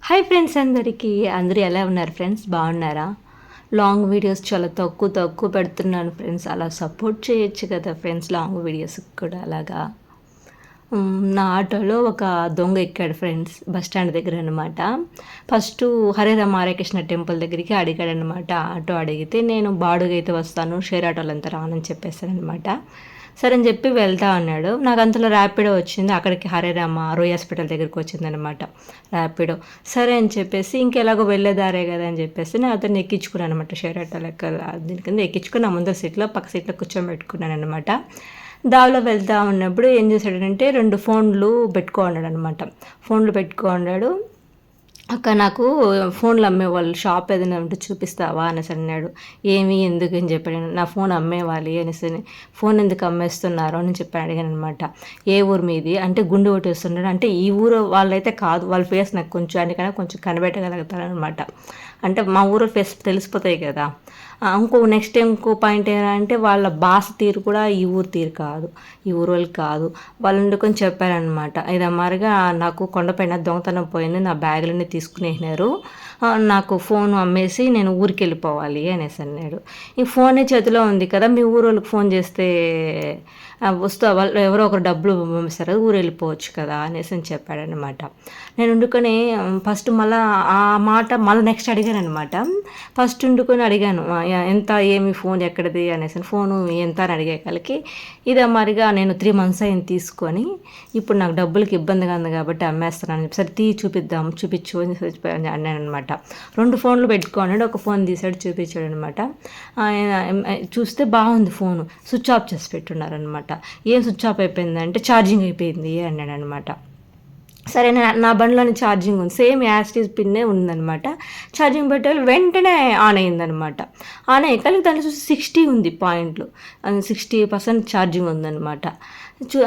Hi friends, అందరూ ఎలా ఉన్నారు ఫ్రెండ్స్? బాగున్నారా? లాంగ్ వీడియోస్ చాలా తక్కువ పెడుతున్నాను ఫ్రెండ్స్. అలా సపోర్ట్ చేయొచ్చు కదా ఫ్రెండ్స్, లాంగ్ వీడియోస్కి కూడా అలాగా. నా ఆటోలో ఒక దొంగ ఎక్కాడు ఫ్రెండ్స్, బస్ స్టాండ్ దగ్గర అనమాట. ఫస్ట్ హరే రామకృష్ణ టెంపుల్ దగ్గరికి అడిగాడనమాట. ఆటో అడిగితే నేను బాడుగైతే వస్తాను, షేర్ ఆటోలు అంతా రానని చెప్పేశానమాట. సరే అని చెప్పి వెళ్తా అన్నాడు. నాకు అంతలో ర్యాపిడో వచ్చింది. అక్కడికి హరే రామ రోయ్ హాస్పిటల్ దగ్గరికి వచ్చిందనమాట ర్యాపిడో. సరే అని చెప్పేసి ఇంకెలాగో వెళ్ళేదారే కదా అని చెప్పేసి నేను అతన్ని ఎక్కించుకున్నాను అనమాట. షేర్ ఆటో లెక్క దీని కింద ఎక్కించుకుని నా ముందర సీట్లో పక్క సీట్లో కూర్చోబెట్టుకున్నాను అనమాట. దారిలో వెళ్తూ ఉన్నప్పుడు ఏం చేశాడంటే 2 ఫోన్లు పెట్టుకున్నాడు అనమాట. ఫోన్లు పెట్టుకున్నాడు. అక్క, నాకు ఫోన్లు అమ్మేవాళ్ళు షాప్ ఏదైనా ఉంటే చూపిస్తావా అనేసి అన్నాడు. ఏమి ఎందుకు అని చెప్పాడు. నా ఫోన్ అమ్మేవాలి అనేసి. ఫోన్ ఎందుకు అమ్మేస్తున్నారు అని చెప్పి అడిగాను అనమాట. ఏ ఊరు మీది అంటే గుండు కొట్టేస్తున్నాడు. అంటే ఈ ఊరు వాళ్ళైతే కాదు, వాళ్ళ ఫేస్ నాకు కొంచెం అందుకనే కొంచెం కనిపెట్టగలుగుతారనమాట. అంటే మా ఊరు ఫేస్ తెలిసిపోతాయి కదా. ఇంకో పాయింట్ ఏంటంటే వాళ్ళ భాష తీరు కూడా ఈ ఊరు తీరు కాదు, ఈ ఊరు వాళ్ళు కాదు. వాళ్ళు వండుకొని చెప్పారనమాట. ఇది మారిగా నాకు కొండపైన దొంగతనం పోయింది, నా బ్యాగులన్నీ తీసుకునేసినారు, నాకు ఫోన్ అమ్మేసి నేను ఊరికి వెళ్ళిపోవాలి అనేసి అన్నాడు. ఈ ఫోనే చేతిలో ఉంది కదా, మీ ఊరు వాళ్ళకి ఫోన్ చేస్తే వస్తా, వాళ్ళు ఎవరో ఒకరు డబ్బులు పంపిస్తారు కదా, ఊరు వెళ్ళిపోవచ్చు కదా అనేసి అని చెప్పాడనమాట. నేను వండుకొని ఫస్ట్ మళ్ళీ ఆ మాట మళ్ళీ నెక్స్ట్ అడిగాను అనమాట. ఫస్ట్ వండుకొని అడిగాను ఎంత, ఏమి ఫోన్ ఎక్కడిది అనేసి. ఫోను ఎంత అని అడిగేకాలకి ఇది మరిగా నేను 3 months అయింది తీసుకొని, ఇప్పుడు నాకు డబ్బులకి ఇబ్బందిగా ఉంది కాబట్టి అమ్మేస్తున్నాను చెప్పి. సరే చూపించు అని అన్నాను అనమాట. 2 ఫోన్లు పెట్టుకున్నాడు. ఒక ఫోన్ తీసాడు, చూపించాడు అనమాట. చూస్తే బాగుంది ఫోను, స్విచ్ ఆఫ్ చేసి పెట్టున్నారనమాట. ఏం స్విచ్ ఆఫ్ అయిపోయిందంటే ఛార్జింగ్ అయిపోయింది అన్నాడు అనమాట. సరే, నా బండిలోని ఛార్జింగ్ ఉంది, సేమ్ యాస్టీస్ పిన్నే ఉందనమాట. ఛార్జింగ్ పెట్టే వెంటనే ఆన్ అయిందనమాట. ఆన్ అయ్యి కలిగి దాంట్లో చూసి 60 ఉంది పాయింట్లు, 60% ఛార్జింగ్ ఉందనమాట.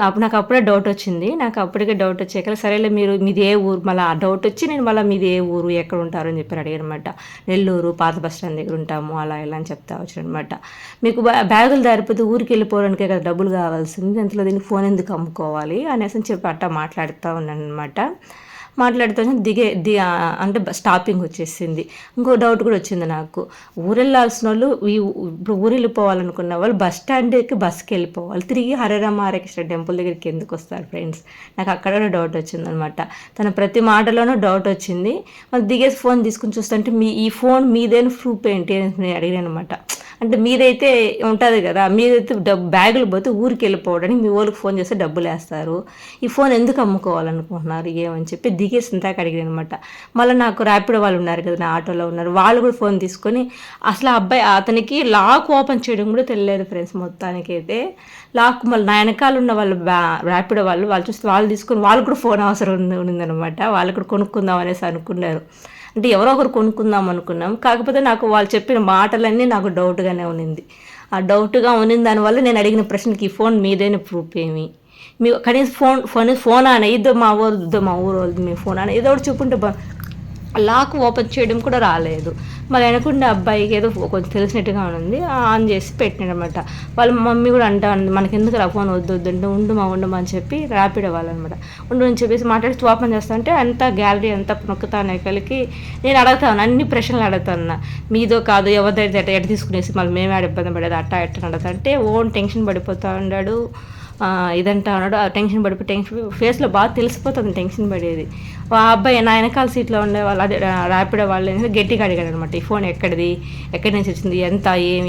అప్పుడు నాకు అప్పుడే డౌట్ వచ్చింది. నాకు అప్పటికే డౌట్ వచ్చాక సరేలే మీది ఏ ఊరు, మళ్ళీ ఆ డౌట్ వచ్చి నేను మళ్ళీ మీది ఏ ఊరు, ఎక్కడ ఉంటారు అని చెప్పి అడిగాను అనమాట. నెల్లూరు పాత బస్ స్టాండ్ దగ్గర ఉంటాము అలా ఇలా అని చెప్తా వచ్చానమాట. మీకు బ్యాగులు దారిపోతే ఊరికి వెళ్ళిపోవడానికే కదా డబ్బులు కావాల్సింది, అంతలో దీనికి ఫోన్ ఎందుకు అమ్ముకోవాలి అనేసి అని చెప్పి అట్టా మాట్లాడుతూ ఉన్నాను అనమాట. మాట్లాడుతూ అంటే స్టాపింగ్ వచ్చేసింది. ఇంకో డౌట్ కూడా వచ్చింది నాకు. ఊరెళ్ళాల్సిన వాళ్ళు ఇప్పుడు ఊరు వెళ్ళిపోవాలనుకున్న వాళ్ళు బస్ స్టాండ్కి బస్కి వెళ్ళిపోవాలి, తిరిగి హరే రామకృష్ణ టెంపుల్ దగ్గరికి ఎందుకు వస్తారు ఫ్రెండ్స్? నాకు అక్కడ డౌట్ వచ్చిందనమాట. తన ప్రతి మాటలోనూ డౌట్ వచ్చింది. వాళ్ళు దిగేసి ఫోన్ తీసుకుని చూస్తుంటే ఈ ఫోన్ మీదేనా ప్రూఫ్ ఏంటి అని నేను అడిగాను అనమాట. అంటే మీదైతే ఉంటుంది కదా, మీదైతే బ్యాగులు పోతే ఊరికి వెళ్ళిపోవడానికి మీ వాళ్ళకి ఫోన్ చేస్తే డబ్బులు వేస్తారు, ఈ ఫోన్ ఎందుకు అమ్ముకోవాలనుకుంటున్నారు ఏమని చెప్పి దిగేసి ఇంతాక అడిగాను అనమాట. మళ్ళీ నాకు ర్యాపిడో వాళ్ళు ఉన్నారు కదా, నా ఆటోలో ఉన్నారు, వాళ్ళు కూడా ఫోన్ తీసుకొని అసలు అతనికి లాక్ ఓపెన్ చేయడం కూడా తెలియలేదు ఫ్రెండ్స్. మొత్తానికైతే లాక్ మళ్ళీ నా వెనకాల ఉన్న వాళ్ళు ర్యాపిడో వాళ్ళు చూస్తే వాళ్ళు తీసుకొని వాళ్ళు కూడా ఫోన్ అవసరం ఉందనమాట. వాళ్ళు కూడా కొనుక్కుందాం అనేసి అనుకున్నారు. అంటే ఎవరో ఒకరు కొనుక్కుందాం అనుకున్నాం. కాకపోతే నాకు వాళ్ళు చెప్పిన మాటలన్నీ నాకు డౌట్గానే ఉన్నింది. ఆ డౌట్గా ఉన్నింది దానివల్ల నేను అడిగిన ప్రశ్నకి ఈ ఫోన్ మీదైన ప్రూఫ్ ఏమి, మీ కనీసం ఫోన్ అని ఇద్దో మా ఊరు వాళ్ళది మీ ఫోన్ అని ఏదో ఒకటి చెప్పుంటే లాక్ ఓపెన్ చేయడం కూడా రాలేదు. మరి అనుకుంటే అబ్బాయికి ఏదో కొంచెం తెలిసినట్టుగా ఉంది, ఆన్ చేసి పెట్టినాడు అనమాట. వాళ్ళ మమ్మీ కూడా అంటా ఉంది, మనకి ఎందుకు ఆ ఫోన్ వద్దంటే ఉండమా అని చెప్పి ర్యాపిడో వాళ్ళు అనమాట. అని చెప్పేసి మాట్లాడి ఓపెన్ చేస్తా అంటే అంతా గ్యాలరీ అంతా నొక్కుతాను కలికి. నేను అడుగుతాను, అన్ని ప్రశ్నలు అడుగుతాను. మీదో కాదు ఎవరిదైతే ఎట్ట తీసుకునేసి మళ్ళీ మేమే ఇబ్బంది పడేది అట్టా అడుగుతా అంటే ఓన్ టెన్షన్ పడిపోతూ ఉన్నాడు. ఇదంటా ఉన్నాడు. ఆ టెన్షన్ ఫేస్లో బాగా తెలిసిపోతుంది టెన్షన్ పడేది. ఆ అబ్బాయి నా వెనకాల సీట్లో ఉండే వాళ్ళు, అదే ర్యాపిడో వాళ్ళు గట్టిగా అడిగాడు అనమాట. ఈ ఫోన్ ఎక్కడి నుంచి వచ్చింది,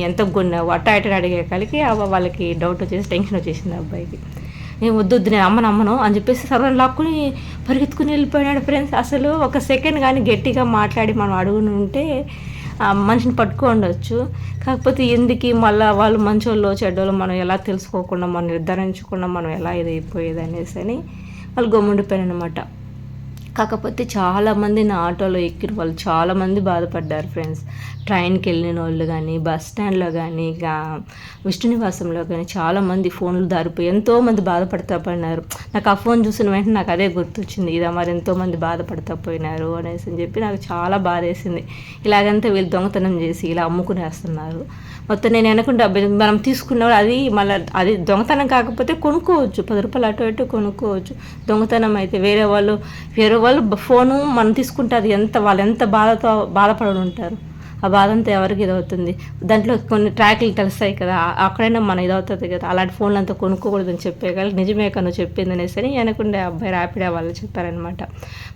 ఎంత కొన్నావు అట్టా అడిగే కలికి వాళ్ళకి డౌట్ వచ్చేసి టెన్షన్ వచ్చేసింది అబ్బాయికి. నేను వద్దు నేను అమ్మను అని చెప్పేసి సర్వని లాక్కుని పరిగెత్తుకుని వెళ్ళిపోయినాడు ఫ్రెండ్స్. అసలు ఒక సెకండ్ కానీ గట్టిగా మాట్లాడి మనం అడుగుని ఉంటే మనిషిని పట్టుకోండొచ్చు. కాకపోతే ఎందుకు మళ్ళీ వాళ్ళు మంచోళ్ళు చెడ్డోళ్ళు మనం ఎలా తెలుసుకోకుండా, మనం నిర్ధారించకుండా మనం ఎలా ఇదైపోయేది అనేసి అని వాళ్ళు గమ్ముండిపోయారు అనమాట. కాకపోతే చాలామంది నా ఆటోలో ఎక్కిన వాళ్ళు చాలామంది బాధపడ్డారు ఫ్రెండ్స్. ట్రైన్కి వెళ్ళిన వాళ్ళు కానీ, బస్ స్టాండ్లో కానీ, విష్ణు నివాసంలో కానీ చాలామంది ఫోన్లు దారిపోయి ఎంతోమంది బాధపడతా పోయినారు. నాకు ఆ ఫోన్ చూసిన వెంటనే నాకు అదే గుర్తొచ్చింది, ఇదా మరి ఎంతోమంది బాధపడతా పోయినారు అనేసి అని చెప్పి నాకు చాలా బాధ వేసింది. ఇలాగంతా వీళ్ళు దొంగతనం చేసి ఇలా అమ్ముకునేస్తున్నారు. మొత్తం నేను అనుకుంటే మనం తీసుకున్నవాడు అది దొంగతనం కాకపోతే కొనుక్కోవచ్చు, 10 రూపాయలు అటు ఇటు కొనుక్కోవచ్చు. దొంగతనం అయితే వేరే వాళ్ళు ఫోను మనం తీసుకుంటే అది వాళ్ళు ఎంత బాధపడి ఉంటారు. ఆ బాధ అంతా ఎవరికి ఇదవుతుంది. దాంట్లో కొన్ని ట్రాక్లు తెలుస్తాయి కదా, అక్కడైనా మన ఇదవుతుంది కదా. అలాంటి ఫోన్లు అంతా కొనుక్కోకూడదని చెప్పేయాలి. నిజమే కను చెప్పింది అనేసి అని వెనకుండే అబ్బాయి ర్యాపిడో వాళ్ళు చెప్పారనమాట.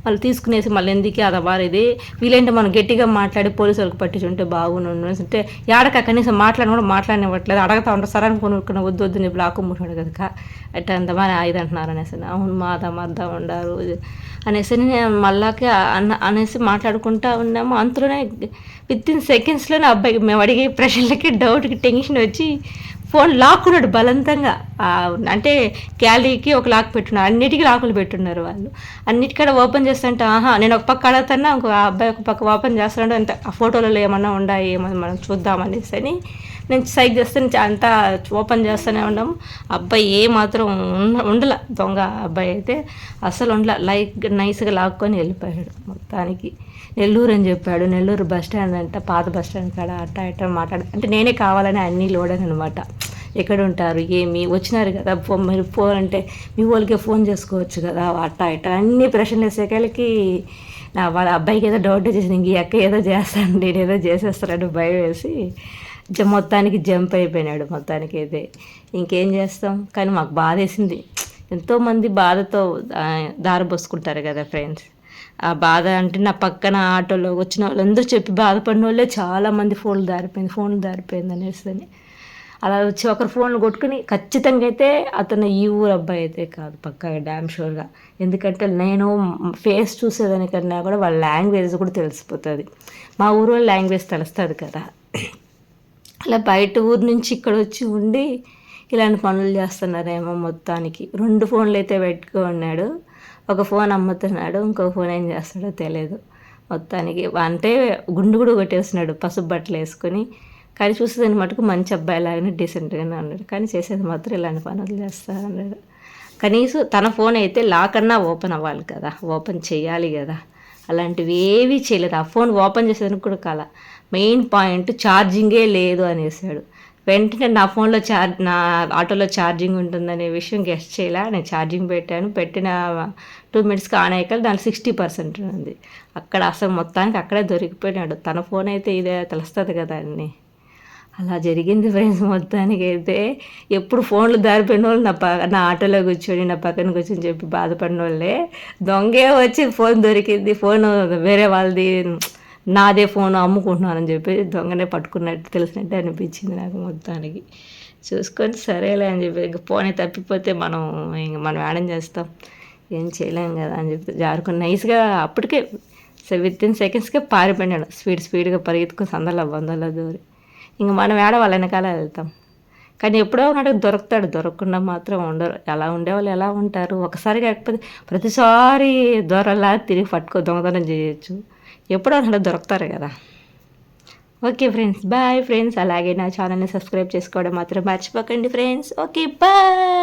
వాళ్ళు తీసుకునేసి మళ్ళీ ఎందుకే ఇది వీలైతే మనం గట్టిగా మాట్లాడి పోలీసు వాళ్ళకి పట్టించుంటే బాగుండు అంటే ఏడక కనీసం మాట్లాడినివ్వట్లేదు. అడగతా ఉంటారు, సరైన కొనుక్కున్న వద్దు నీ బ్లాక్ ముట్టాడు కదా అట్లా అంతమని ఇది అంటున్నారు అనేసి. అవును మాదా ఉండారు అనేసి మళ్ళాకి అనేసి మాట్లాడుకుంటా ఉన్నాము. అంతలోనే వితిన్ సెకండ్స్లోనే అబ్బాయికి మేము అడిగే ప్రశ్నలకి డౌట్కి టెన్షన్ వచ్చి ఫోన్ లాక్కున్నాడు బలవంతంగా. అంటే క్యాలరీకి ఒక లాక్ పెట్టున్నారు, అన్నిటికీ లాకులు పెట్టున్నారు వాళ్ళు. అన్నిటికడ ఓపెన్ చేస్తుంటే నేను ఒక పక్క అడుగుతున్నా, ఇంకో అబ్బాయి ఒక పక్క ఓపెన్ చేస్తున్నాడు. అంత ఆ ఫోటోలలో ఏమన్నా ఉన్నాయి ఏమన్నా మనం చూద్దామనేసి అని నేను సైజ్ చేస్తాను, అంతా ఓపెన్ చేస్తూనే ఉన్నాము. అబ్బాయి ఏమాత్రం ఉండల, దొంగ అబ్బాయి అయితే అసలు ఉండల, నైస్గా లాక్కొని వెళ్ళిపోయాడు. మొత్తానికి నెల్లూరు అని చెప్పాడు. నెల్లూరు బస్ స్టాండ్ అంట, పాత బస్ స్టాండ్ కాడ అట్ట అంటే నేనే కావాలని అన్నీ లోడాను అనమాట. ఎక్కడ ఉంటారు ఏమి వచ్చినారు కదా, మీరు ఫోన్ అంటే మీ వాళ్ళకే ఫోన్ చేసుకోవచ్చు కదా అట్ట అన్ని ప్రశ్నలు వేసేకాలకి వాళ్ళ అబ్బాయికి ఏదో డౌట్ వచ్చేసింది. ఇంక ఎక్క ఏదో చేస్తాను, నేను ఏదో చేసేస్తాడు భయం వేసి మొత్తానికి జంప్ అయిపోయినాడు. మొత్తానికి అయితే ఇంకేం చేస్తాం, కానీ మాకు బాధ వేసింది. ఎంతోమంది బాధతో దారబోసుకుంటారు కదా ఫ్రెండ్స్. ఆ బాధ అంటే నా పక్కన ఆటోలో వచ్చిన వాళ్ళందరూ చెప్పి బాధపడిన వాళ్ళే చాలామంది ఫోన్లు దారిపోయింది అనేసి. అలా వచ్చి ఒకరు ఫోన్లు కొట్టుకుని ఖచ్చితంగా అయితే అతను ఈ ఊరు అబ్బాయి అయితే కాదు, పక్కా డ్యామ్ షూర్గా. ఎందుకంటే నేను ఫేస్ చూసేదానికన్నా కూడా వాళ్ళ లాంగ్వేజ్ కూడా తెలిసిపోతుంది. మా ఊరు లాంగ్వేజ్ తెలుస్తుంది కదా. అలా బయట ఊరు నుంచి ఇక్కడ వచ్చి ఉండి ఇలాంటి పనులు చేస్తున్నారేమో. మొత్తానికి 2 ఫోన్లు అయితే పెట్టుకున్నాడు. ఒక ఫోన్ అమ్ముతున్నాడు, ఇంకో ఫోన్ ఏం చేస్తాడో తెలియదు. మొత్తానికి అంటే గుండు కూడా కొట్టేస్తున్నాడు పసుపు బట్టలు వేసుకొని. కానీ చూసేదాన్ని మటుకు మంచి అబ్బాయి లాగానే డీసెంట్గానే ఉన్నాడు. కానీ చేసేది మాత్రం ఇలాంటి పనులు చేస్తా అన్నాడు. కనీసం తన ఫోన్ అయితే లాక్ అన్నా ఓపెన్ అవ్వాలి కదా, ఓపెన్ చేయాలి కదా. అలాంటివి ఏవీ చేయలేదు. ఆ ఫోన్ ఓపెన్ చేసేదానికి కూడా కాల. మెయిన్ పాయింట్ ఛార్జింగే లేదు అనేసాడు. వెంటనే నా ఫోన్లో నా ఆటోలో ఛార్జింగ్ ఉంటుందనే విషయం గెస్ట్ చేయలే. నేను ఛార్జింగ్ పెట్టిన 2 మినిట్స్కి ఆన్ అయ్యాక దాని 60% ఉంది. అక్కడ అసలు మొత్తానికి అక్కడే దొరికిపోయినాడు. తన ఫోన్ అయితే ఇదే తెలుస్తుంది కదా అన్నీ. అలా జరిగింది ఫ్రెండ్స్. మొత్తానికి అయితే ఎప్పుడు ఫోన్లు దారిపోయిన వాళ్ళు నా ఆటోలో కూర్చొని నా పక్కన కూర్చొని చెప్పి బాధపడిన వాళ్ళే. దొంగే వచ్చి ఫోన్ దొరికింది, ఫోన్ వేరే వాళ్ళది, నాదే ఫోన్ అమ్ముకుంటున్నానని చెప్పి దొంగనే పట్టుకున్నట్టు తెలిసినట్టు అనిపించింది నాకు. మొత్తానికి చూసుకొని సరేలే అని చెప్పి, ఇంక ఫోనే తప్పిపోతే మనం యాడం చేస్తాం, ఏం చేయలేం కదా అని చెప్పి జారుకుని నైస్గా అప్పటికే వితిన్ సెకండ్స్కే పారిపోయినాడు. స్పీడ్గా పరిగెత్తుకుని సందర్లో దూరి. ఇంక మనం ఏడ వాళ్ళ వెనకాల వెళ్తాం. కానీ ఎప్పుడో నాటికి దొరకకుండా మాత్రం ఉండరు. ఎలా ఉండేవాళ్ళు ఎలా ఉంటారు. ఒకసారి కాకపోతే ప్రతిసారి దొరలా తిరిగి దొంగతనం చేయొచ్చు. ఎప్పుడో అలా దొరుకుతారు కదా. Okay friends, bye friends. అలాగే నా ఛానల్ని సబ్స్క్రైబ్ చేసుకోవడం మాత్రం మర్చిపోకండి ఫ్రెండ్స్. Okay bye.